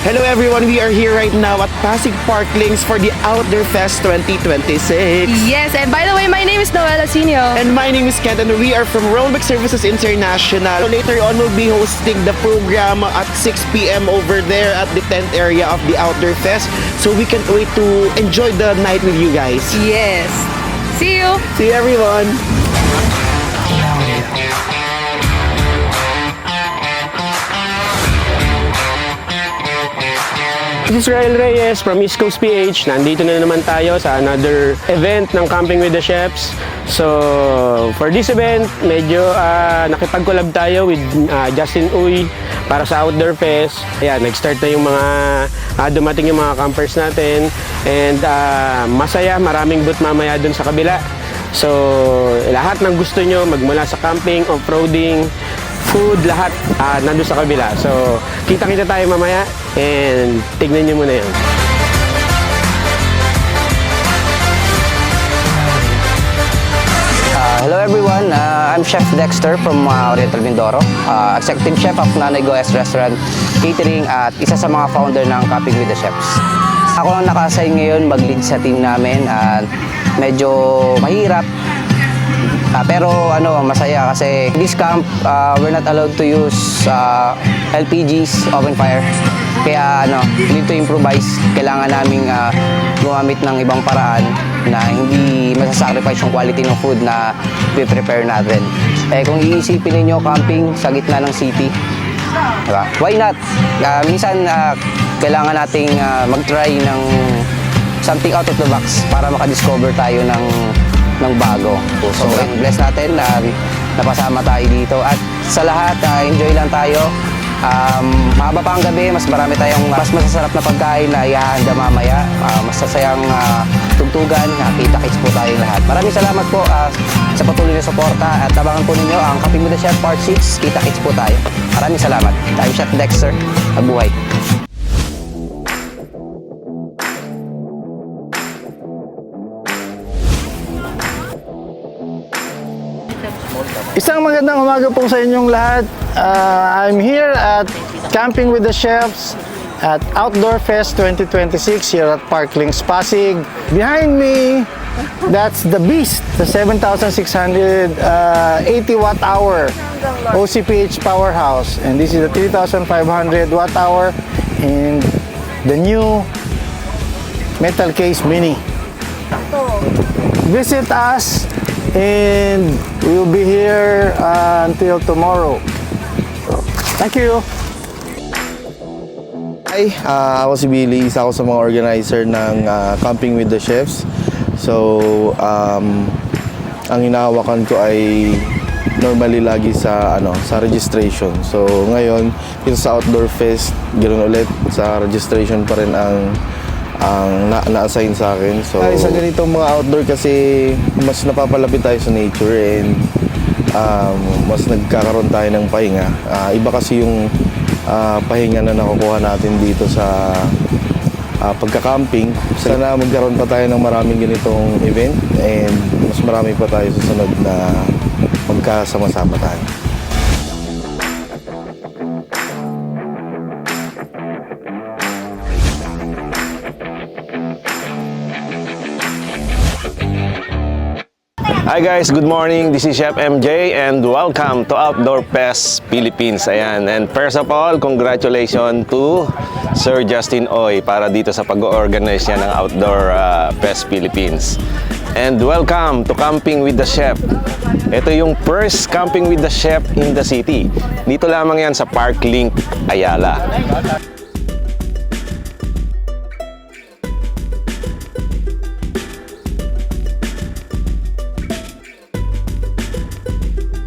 Hello everyone, we are here right now at Pasig Park Links for the Outdoor Fest 2026. Yes, and by the way, my name is Noel Asinio. And my name is Kent and we are from Rollback Services International. So later on, we'll be hosting the program at 6 p.m. over there at the tent area of the Outdoor Fest. So we can't wait to enjoy the night with you guys. Yes. See you. See you everyone. This is Israel Reyes from East Coast PH. Nandito na naman tayo sa another event ng Camping with the Chefs. So, for this event, medyo nakipag-collab tayo with Justin Uy para sa Outdoor Fest. Ayan, nag-start na yung mga dumating yung mga campers natin. And masaya, maraming booth mamaya dun sa kabila. So, lahat ng gusto nyo, magmula sa camping, off-roading, food, lahat nandun sa kabila. So, kita-kita tayo mamaya and tignan nyo muna yun. Hello everyone, I'm Chef Dexter from Oriental Mindoro, Executive Chef of Nanay Goes Restaurant Catering at isa sa mga founder ng Camping with the Chefs. Ako ang naka-assign ngayon mag-lead sa team namin at medyo mahirap. Pero masaya kasi this camp, we're not allowed to use LPGs, open fire. Kaya need to improvise. Kailangan naming gumamit ng ibang paraan na hindi masasacrifice yung quality ng food na prepare natin. Kung iisipin niyo camping sa gitna ng city, diba? Why not? Minsan kailangan nating mag-try ng something out of the box para makadiscover tayo ng bago. So, bless natin na napasama tayo dito. At sa lahat, enjoy lang tayo. Mahaba pa ang gabi, mas marami tayong mas masasarap na pagkain na ihahanda mamaya. Masasayang tugtugan, kita-kits po tayo lahat. Maraming salamat po sa patuloy na suporta at abangan po ninyo ang Camping with the Chef Part 6. Kita-kits po tayo. Maraming salamat. I'm Chef Dexter. Mabuhay. Isang magandang umaga po sa inyong lahat. I'm here at Camping with the Chefs at Outdoor Fest 2026 here at Park Links Pasig. Behind me, that's the Beast, the 7,680 watt-hour OCPH powerhouse. And this is the 3,500 watt-hour and the new Metal Case Mini. Visit us and we'll be here until tomorrow. Thank you. Hi, ako si Billy, isa ako sa mga organizer ng Camping with the Chefs. So, ang hinahawakan ko ay normally lagi sa registration. So, ngayon, dito sa Outdoor Fest, ganoon ulit, sa registration pa rin ang na-assign sa akin. So, sa ganitong mga outdoor kasi mas napapalapit tayo sa nature and mas nagkakaroon tayo ng pahinga. Iba kasi yung pahinga na nakukuha natin dito sa pagka-camping. Sana magkaroon pa tayo ng maraming ganitong event and mas marami pa tayo susunod na magkasama-sama tayo. Hi guys, good morning. This is Chef MJ and welcome to Outdoor Fest Philippines. Ayan. And first of all, congratulations to Sir Justin Uy para dito sa pag-organize niya ng Outdoor Fest Philippines. And welcome to Camping with the Chef. Ito yung first Camping with the Chef in the city. Dito lamang yan sa Park Link, Ayala.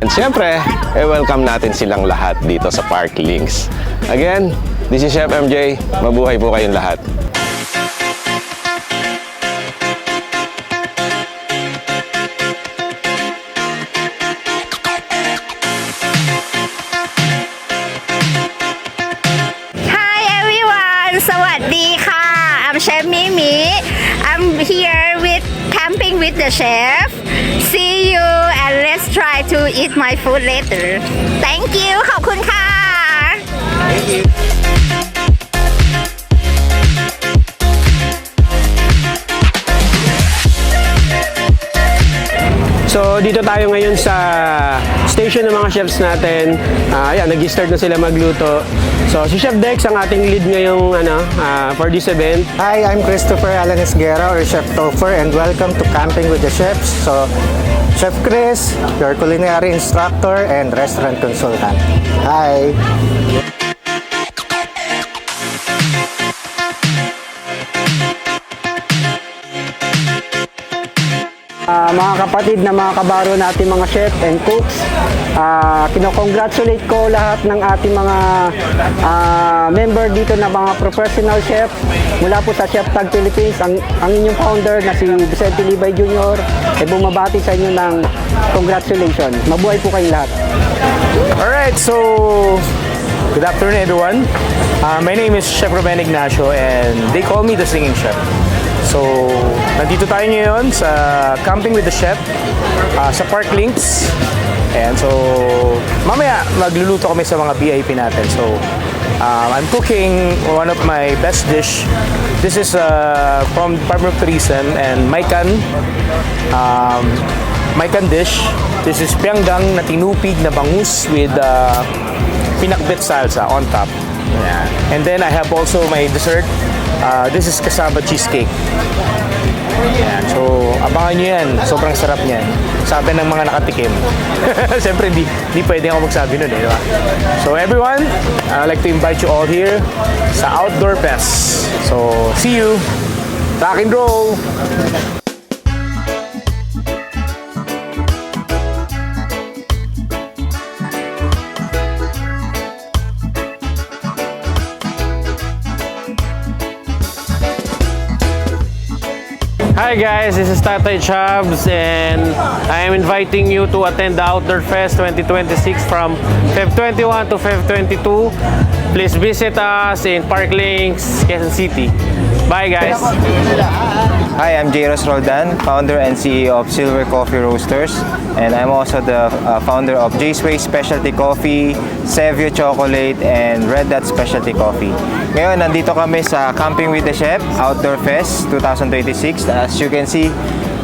And siyempre, welcome natin silang lahat dito sa Park Links. Again, this is Chef MJ. Mabuhay po kayong lahat. Hi everyone! Sawadee ka! I'm Chef Mimi. I'm here with Camping with the Chef. See you and let's try to eat my food later. Thank you! ขอบคุณค่ะ tayo ngayon sa station ng mga chefs natin. Ayan, nag-start na sila magluto. So, si Chef Dex ang ating lead ngayong for this event. Hi, I'm Christopher Alan Esguerra, or Chef Topher, and welcome to Camping with the Chefs. So, Chef Chris, your culinary instructor and restaurant consultant. Hi! Mga kapatid na mga kabaro natin mga chef and cooks, kinocongratulate ko lahat ng ating mga member dito na mga professional chef mula po sa Chef Tag Philippines. Ang inyong founder na si Vicente Libay Jr. ay bumabati sa inyo ng congratulations. Mabuhay po kayong lahat. Alright, so good afternoon everyone. My name is Chef Ruben Ignacio and they call me the Singing Chef. So, nandito tayo ngayon sa Camping with the Chef sa Park Links. And so, mamaya magluluto kami sa mga VIP natin. So, I'm cooking one of my best dish. This is from Department of Tourism and Maikan dish. This is pianggang na tinupig na bangus with pinakbet salsa on top. Yeah. And then I have also my dessert. This is cassava cheesecake. Yan. So, abangan nyo yan. Sobrang sarap niyan. Sabi ng mga nakatikim. Siyempre, di pwede ako magsabi nun eh. Diba? So, everyone, I'd like to invite you all here sa Outdoor Fest. So, see you. Rock and roll! Hi guys, this is Tatay Chubbs and I am inviting you to attend the Outdoor Fest 2026 from Feb 21 to Feb 22. Please visit us in Park Links, Quezon City. Bye guys! Hi, I'm Jairus Roldan, founder and CEO of Silver Coffee Roasters, and I'm also the founder of J's Way Specialty Coffee, Sevio Chocolate, and Red Dot Specialty Coffee. Ngayon, nandito kami sa Camping with the Chef Outdoor Fest 2026. As you can see,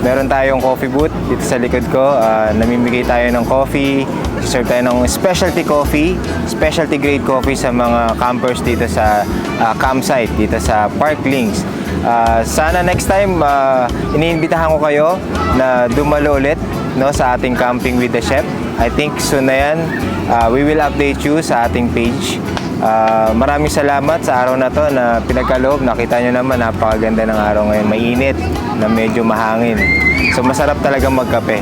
meron tayong coffee booth dito sa likod ko. Namimigay tayo ng coffee, serve tayo ng specialty coffee, specialty grade coffee sa mga campers dito sa campsite, dito sa Park Links. Sana next time, iniimbitahan ko kayo na dumalo ulit sa ating Camping with the Chef. I think soon na yan, we will update you sa ating page. Maraming salamat sa araw na to na pinagkaloob. Nakita nyo naman, napakaganda ng araw ngayon. Mainit na medyo mahangin. So masarap talaga magkape.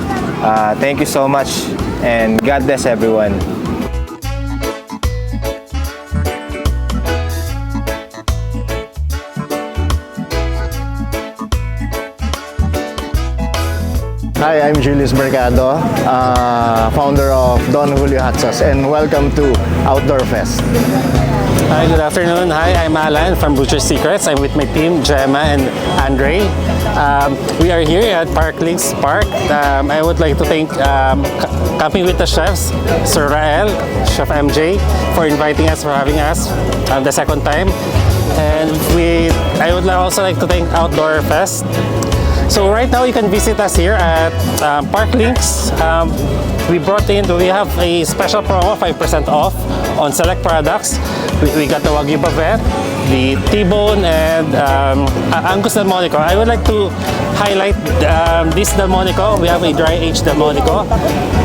Thank you so much and God bless everyone. Hi, I'm Julius Mercado, founder of Don Julio Hot Sauce, and welcome to Outdoor Fest. Hi, good afternoon. Hi, I'm Alan from Butcher's Secrets. I'm with my team, Gemma and Andre. We are here at Park Links Park. I would like to thank Camping with the Chefs, Sir Rael, Chef MJ, for inviting us, for having us the second time. And I would also like to thank Outdoor Fest. So right now you can visit us here at Park Links. We have a special promo, 5% off on select products. We got the Wagyu Bavette, the T-Bone, and Angus Delmonico. I would like to highlight this Delmonico. We have a dry aged Delmonico.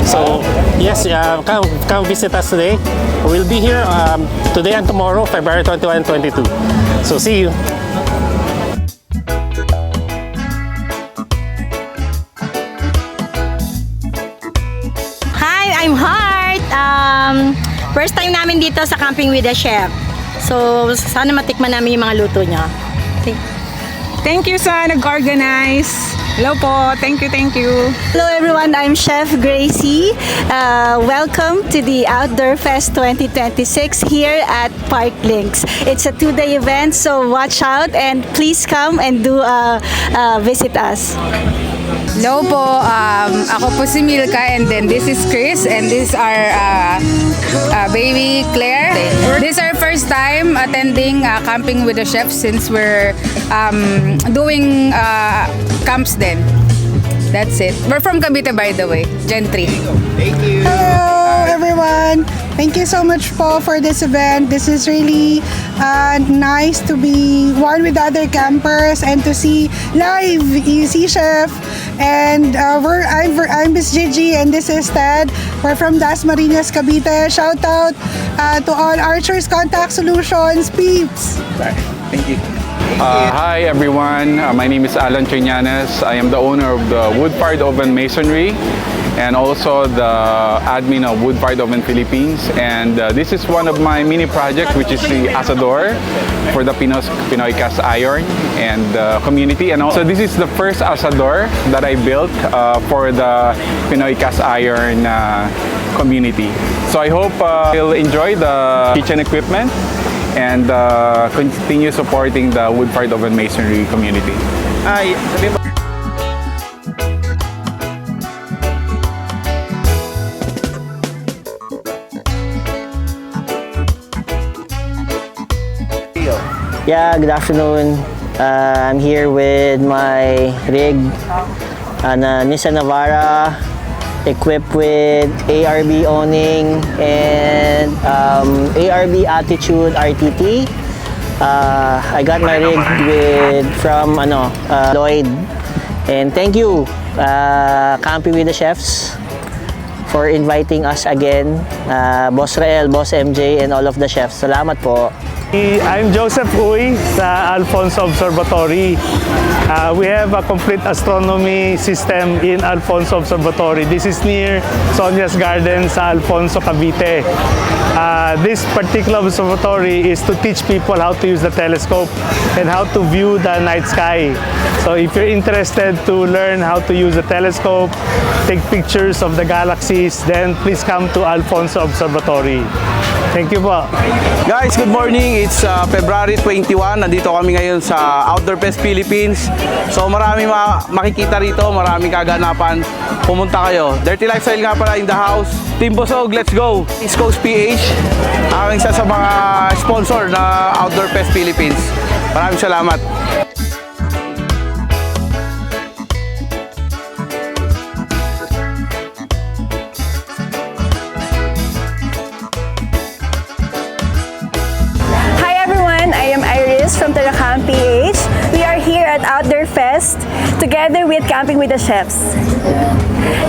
So yes, come visit us today. We'll be here today and tomorrow, February 21 and 22. So see you. I'm Heart. First time namin dito sa Camping with the Chef. So, sana matikman namin yung mga luto nyo. Thank you sa nag-organize. Hello po. Thank you. Hello everyone, I'm Chef Gracie. Welcome to the Outdoor Fest 2026 here at Park Links. It's a 2-day event, so watch out and please come and visit us. Hello po, ako po si Milka and then this is Chris and this is our baby Claire. This is our first time attending Camping with the Chef since we're doing camps din. That's it. We're from Cavite, by the way. Gen 3. Thank you. Hello everyone! Thank you so much po for this event. This is really nice to be one with other campers and to see live si Chef. And I'm Miss Gigi and this is Ted. We're from Dasmariñas, Cavite. Shout out to all Archers Contact Solutions peeps. Thank you. Hi everyone, my name is Alan Triñanes. I am the owner of the Wood-Fired Oven Masonry and also the admin of Wood-Fired Oven Philippines. And this is one of my mini projects, which is the Asador for the Pinoy Cast Iron and community. And also this is the first Asador that I built for the Pinoy Cast Iron community. So I hope you'll enjoy the kitchen equipment and continue supporting the Wood-Fired Oven Masonry community. Ay, sabi mo. Yeah, good afternoon. I'm here with my rig, Nissan Navara, equipped with ARB awning and ARB Attitude RTT. I got my rig from Lloyd. And thank you, Camping with the Chefs, for inviting us again. Boss Rael, Boss MJ, and all of the chefs. Salamat po. I'm Joseph Uy sa Alfonso Observatory. We have a complete astronomy system in Alfonso Observatory. This is near Sonia's Garden sa Alfonso, Cavite. This particular observatory is to teach people how to use the telescope and how to view the night sky. So if you're interested to learn how to use the telescope, take pictures of the galaxies, then please come to Alfonso Observatory. Thank you po. Guys, good morning. It's February 21. Nandito kami ngayon sa Outdoor Fest Philippines. So marami makikita rito, maraming kaganapan. Pumunta kayo. Dirty Lifestyle nga pala in the house. Team Bosog, let's go. East Coast PH, aking isa sa mga sponsor na Outdoor Fest Philippines. Maraming salamat. From Tarlacan PH. We are here at Outdoor Fest together with Camping with the Chefs.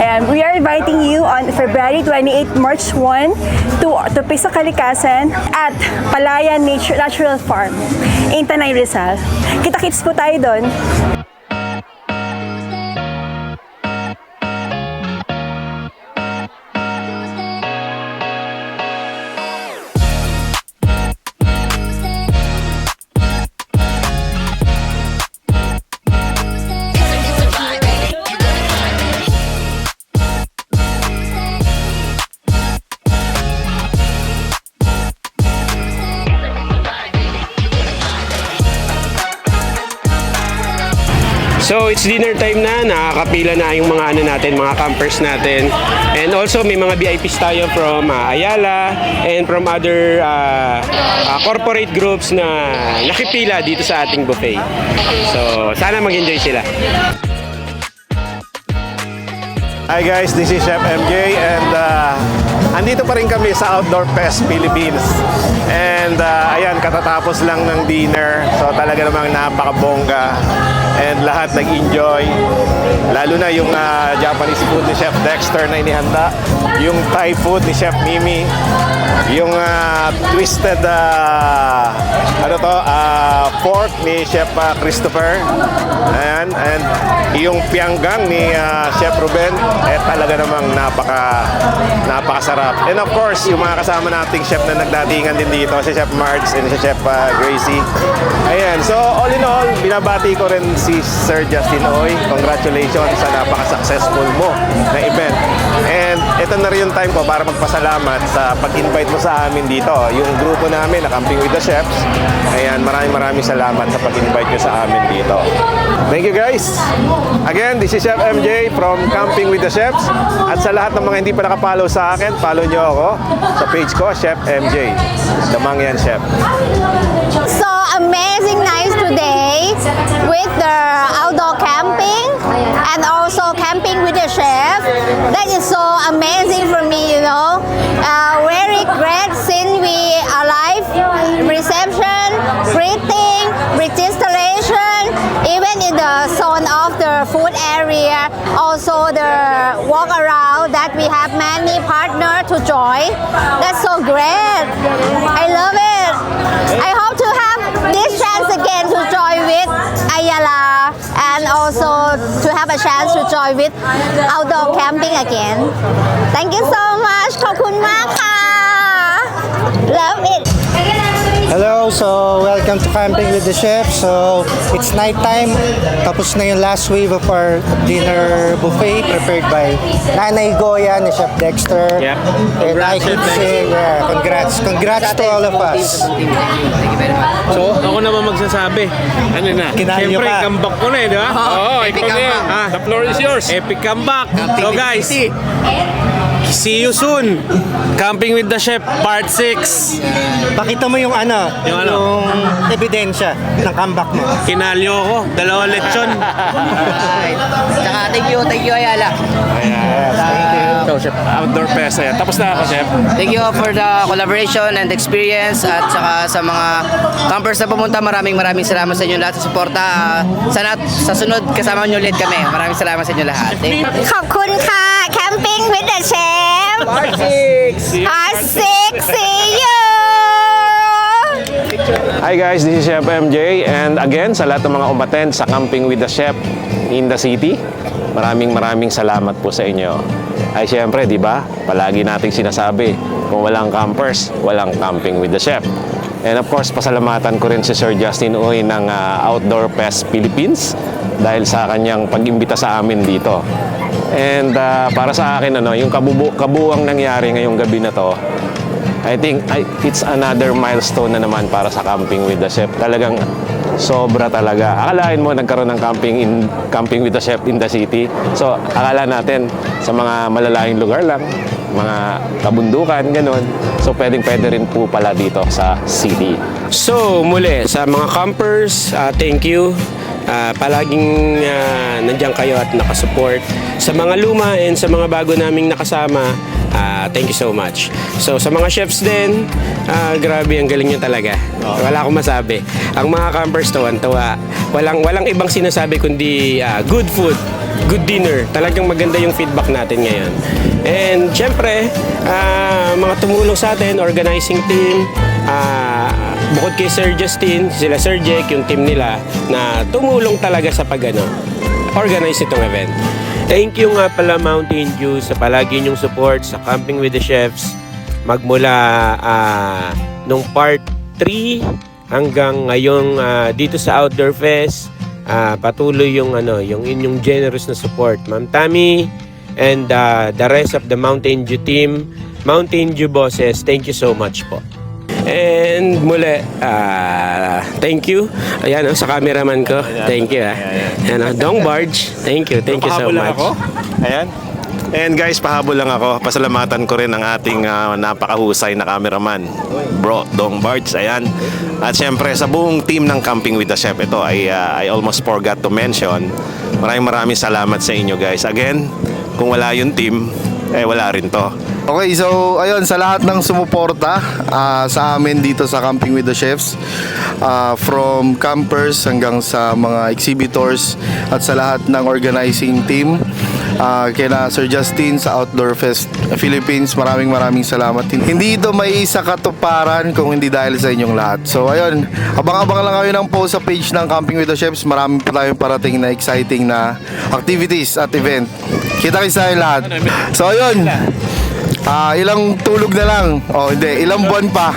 And we are inviting you on February 28, March 1 to Piso Kalikasan at Palayan Natural Farm in Tanay Rizal. Kita-kits po tayo doon. So it's dinner time na, nakakapila na yung mga mga campers natin. And also may mga VIPs tayo from Ayala and from other corporate groups na nakipila dito sa ating buffet. So sana mag-enjoy sila. Hi guys, this is Chef MJ and andito pa rin kami sa Outdoor Fest Philippines. And ayan, katatapos lang ng dinner. So talaga namang napakabongga. And lahat nag-enjoy. Lalo na yung Japanese food ni Chef Dexter na inihanda. Yung Thai food ni Chef Mimi. Yung twisted pork ni Chef Christopher. Ayan. And yung pianggang ni Chef Ruben. Talaga namang napakasarap. And of course, yung mga kasama nating chef na nagdatingan din dito, si Chef Marge and si Chef Gracie. Ayan. So all in all, binabati ko rin si Sir Justin Oy. Congratulations sa napaka-successful mo na event. And ito na rin yung time ko para magpasalamat sa pag-invite mo sa amin dito. Yung grupo namin na Camping with the Chefs. Ayan, maraming salamat sa pag-invite nyo sa amin dito. Thank you guys. Again, this is Chef MJ from Camping with the Chefs. At sa lahat ng mga hindi pa nakapollow sa akin, follow nyo ako sa page ko, Chef MJ. Damang yan, Chef. So amazing night today with the outdoor camping and also camping with the chef. That is so amazing for me, you know. Very great since we arrive, reception, greeting, registration, even in the zone of the food area, also the walk around that we have many partners to join. That's so great. I love it. I hope to have this chance again to join with Ayala and also to have a chance to join with outdoor camping again. Thank you so much. ขอบคุณมากค่ะ Love it. Hello, so welcome to Camping with the Chef. So it's night time. Tapos na yung last wave of our dinner buffet prepared by Nanay Goya ni Chef Dexter. Yep. And I can say, yeah, congrats to all of us. So, ako naman magsasabi. Ano na? Kinaya Siyempre, pa. comeback ko na eh, di ba? Oo, epic ikaw na yan. comeback. The floor is yours. Epic comeback. So guys, see you soon. Camping with the Chef, Part 6. Pakita mo yung ano, yung ebidensya ng comeback mo. Kinalyo ako. 2 lechon. Tsaka thank you Ayala. So, Chef, Outdoor Fest. Ayan. Tapos na ako, Chef. Thank you for the collaboration and experience at saka sa mga campers na pumunta, maraming salamat sa inyo lahat sa suporta. Sana sa sunod kasama nyo ulit kami. Maraming salamat sa inyo lahat. Thank you. ขอบคุณค่ะ Camping with the Chef Part 6. Part 6 see you. Hi guys, this is Chef MJ and again sa lahat ng mga umattend sa Camping with the Chef in the City, maraming salamat po sa inyo. Ay syempre, di ba? Palagi nating sinasabi, kung walang campers, walang Camping with the Chef. And of course, pasalamatan ko rin si Sir Justin Uy ng Outdoor Fest Philippines dahil sa kanyang pag-imbita sa amin dito. And para sa akin, yung kabuuang nangyari ngayong gabi na to, I think it's another milestone na naman para sa Camping with the Chef. Talagang sobra talaga. Akalain mo nagkaroon ng camping with the Chef in the city. So, akala natin sa mga malalayong lugar lang, mga kabundukan, ganun. So, pwede rin po pala dito sa city. So, muli, sa mga campers, thank you. Palaging nandiyan kayo at nakasupport. Sa mga luma and sa mga bago naming nakasama, thank you so much. So sa mga chefs din, grabe, ang galing nyo talaga. Wala akong masabi. Ang mga campers tuwan-tuwa. Walang ibang sinasabi kundi good food, good dinner. Talagang maganda yung feedback natin ngayon. And syempre, mga tumulong sa atin, organizing team, bukod kay Sir Justin, sila Sir Jake, yung team nila na tumulong talaga sa organize itong event. Thank you nga pala Mountain Dew sa palagi nyong support sa Camping with the Chefs magmula nung part 3 hanggang ngayong dito sa Outdoor Fest. Patuloy yung inyong generous na support, Ma'am Tammy and the rest of the Mountain Dew team, Mountain Dew bosses, thank you so much po. And muli, thank you. Ayan, sa cameraman ko. Thank you. Dong Barge, thank you so much. Ako. Ayan. And guys, pahabol lang ako. Pasalamatan ko rin ang ating napakahusay na cameraman, Bro Dong Barge. Ayan. At syempre, sa buong team ng Camping with the Chef, ito I almost forgot to mention. Maraming salamat sa inyo guys. Again, kung wala yung team, wala rin to. Okay, so ayun, sa lahat ng sumuporta sa amin dito sa Camping with the Chefs, from campers hanggang sa mga exhibitors at sa lahat ng organizing team, kina Sir Justin sa Outdoor Fest Philippines, maraming salamat. Hindi ito may isa katuparan kung hindi dahil sa inyong lahat. So ayun, abang-abang lang kayo ng post sa page ng Camping with the Chefs. Marami pa tayong parating na exciting na activities at event. Kita-kits tayo lahat. So ayun, ilang tulog na lang. Ilang buwan pa.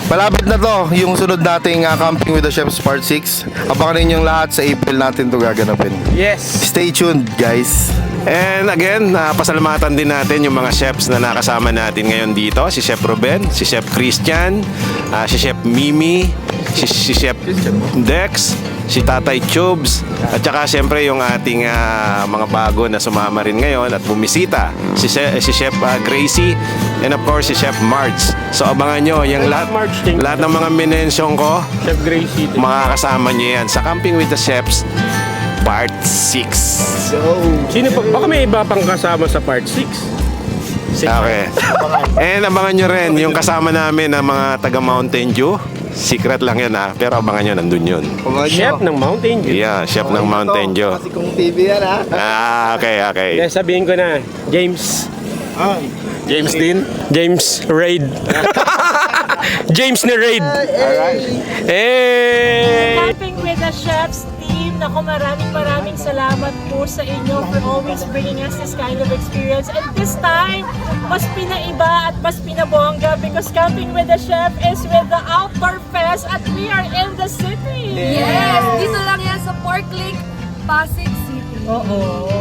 Malapit na to yung sunod nating Camping with the Chefs Part 6. Abangan ninyong lahat sa April natin to gaganapin. Yes. Stay tuned, guys. And again, pasalamatan din natin yung mga chefs na nakasama natin ngayon dito. Si Chef Ruben, si Chef Christian, si Chef Mimi, si Chef Dex, si Tatay Chubs, at saka siyempre yung ating mga bago na sumama rin ngayon at bumisita, si Chef Gracie, and of course si Chef Marge. So abangan nyo yung lahat ng mga minention ko, Chef Gracie, mga kasama nyo yan sa Camping with the Chefs Part 6. 6. Sino pa? Baka may iba pang kasama sa part 6. Okay. And abangan nyo rin yung kasama namin ng mga taga Mountain Dew. Secret lang yan pero abangan nyo, nandun yun. Chef ng Mountain Dew. Yeah, chef ng Mountain Dew. Kasi kung TV yan Okay. Hindi, sabihin ko na, James. James din? James Raid. James ni Raid. Alright. Hey! Camping with the Chefs team. Naku, maraming salamat po sa inyo for always bringing us this kind of experience. And this time, mas pinaiba at mas pinabongga because Camping with the Chef is with the Outdoor Fest at we are in the city. Yes! Dito lang yan sa Parklink, Pasig City.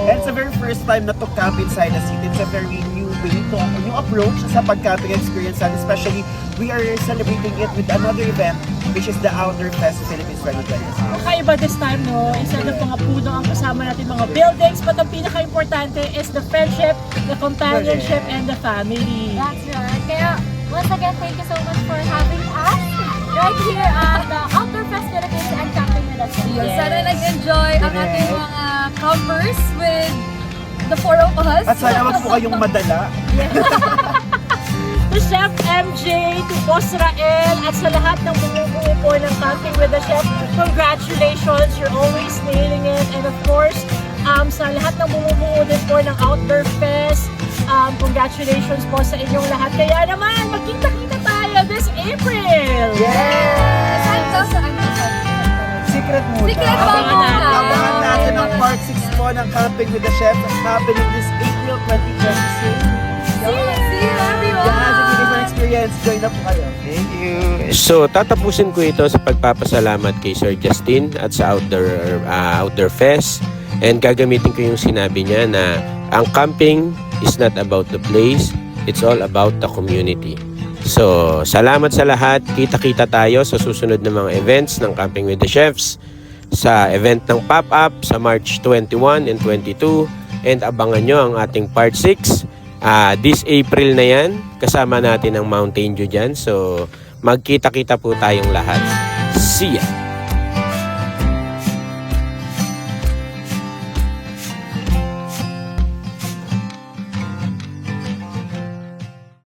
And it's the very first time na to camp inside the city. It's a very new way to new approach sa pag-camping experience, and especially we are celebrating it with another event which is the Outdoor Fest Philippines 2026. Kakaiba this time, no? Instead of mga puno ang kasama natin mga buildings, but ang pinaka-importante is the friendship, the companionship, and the family. That's right. Kaya, once again, thank you so much for having us right here at the Outdoor Fest Philippines and Camping with us. Yes. Sana nag-enjoy ang ating mga campers with the four of us. At sana wag po kayong madala. To Chef MJ, to Boss Rael, at sa lahat ng bumubuo po ng Camping with the Chef, congratulations, you're always nailing it. And of course, sa lahat ng bumubuo din po ng Outdoor Fest, congratulations po sa inyong lahat. Kaya naman, magkita-kita tayo this April! Secret muna. Secret ba muna? Abangan natin ang part 6 po ng Camping with the Chef happening this April 2026. See you everyone! Experience, join na po kayo. Thank you. So, tatapusin ko ito sa pagpapasalamat kay Sir Justin at sa Outdoor Fest. And gagamitin ko yung sinabi niya na ang camping is not about the place, it's all about the community. So, salamat sa lahat. Kita-kita tayo sa susunod na mga events ng Camping with the Chefs. Sa event ng Pop-Up sa March 21 and 22. And abangan nyo ang ating part 6. This April na yan. Kasama natin ang Mountain Dew dyan. So, magkita-kita po tayong lahat. See ya!